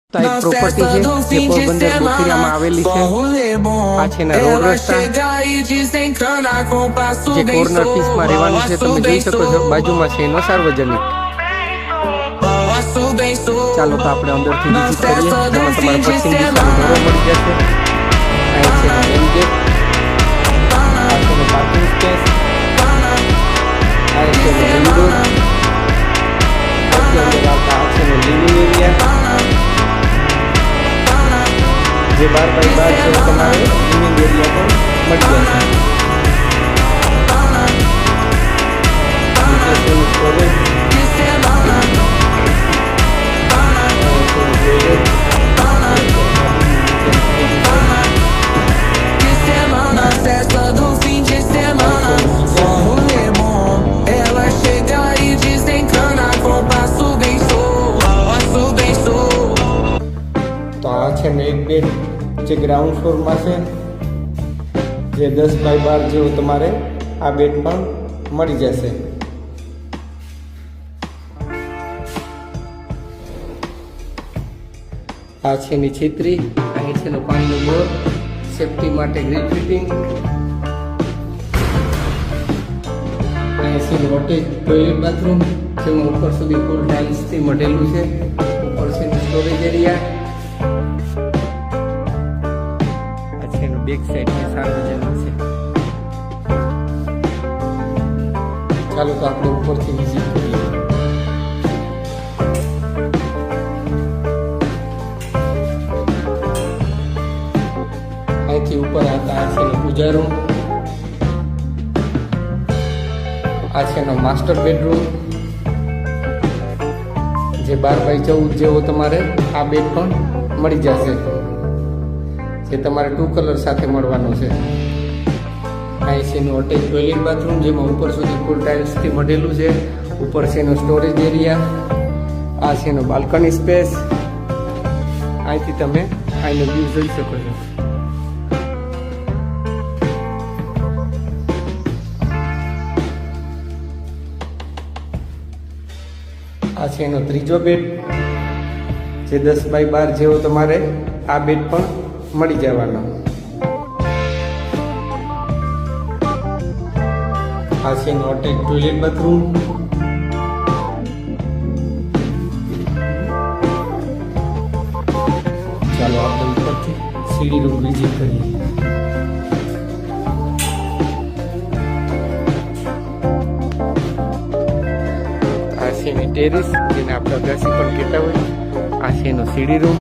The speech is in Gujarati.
એક પ્રોપર્ટી છે જે પોરબંદર બોખીરામાં આવેલી છે. આ છે ને રોડ રસ્તા જે કોર્નર પીસમાં રહેવાનું છે. તમે જોઈ શકો છો બાજુમાં છે એનો સાર્વજનિક. ચાલો તો આપણે અંદરથી વિઝિટ કરીએ. જેમાં તમારા પસંદગી ઘરો મળી જશે. અહીં છે મેઇન ગેટ, આ છે પાર્કિંગ સ્પેસ, અહીં છે મેઇન ડોર, અંદર આવતા આ છે લિવિંગ એરિયા જે 12x12 છે. તમારે લિવિંગ એરિયા પણ મળી જશે. સ્ટોરેજ, તો આ છે ને એક બેડ જે ગ્રાઉન્ડ ફ્લોરમાં છે, જે 10x12 જેવું તમારે આ બેડ પણ મળી જશે. આ છે ની છેતરી, અહીં છે નો પાણીનો બોર, સેફટી માટે ગ્રીલ ફિટિંગ, અહીં છે અટેચ ટોયલેટ બાથરૂમ જેમાં ઉપર સુધી ફૂલ ટાઇલ્સથી મઢેલું છે. ઉપર છે સ્ટોરેજ એરિયા, બેક સાઈડ ની સાર્વજનિક છે. ચાલો તો આપણે ઉપરથી વિઝિટ કરીએ. અહીંથી ઉપર આવતા આ છે પૂજા રૂમ, આ છે માસ્ટર બેડરૂમ જે 12x14 જેવો તમારે આ બેડ પણ મળી જશે, જે તમારે 2 કલર સાથે મળવાનો છે. અહીં છે એનું અટેચ ટોયલેટ બાથરૂમ જેમાં ઉપર સુધી ફૂલ ટાઇલ્સથી મઢેલું છે. ઉપર છે એનો સ્ટોરેજ એરિયા, આ છે એનો બાલ્કની સ્પેસ. અહીંથી તમે અહીંનો વ્યૂ જોઈ શકો છો. આ છે એનો ત્રીજો બેડ જે 10x12 જેવો તમારે આ બેડ પણ મળી જવાનો. આ છે અટેચ ટોયલેટ બાથરૂમ, ચાલો આપણે ઉપરથી સીડી રૂમ વિઝિટ કરીએ. આ છે ટેરેસ જેને આપણે અગાસી પણ કહેતા હોય. આ છે એનો સીડી રૂમ.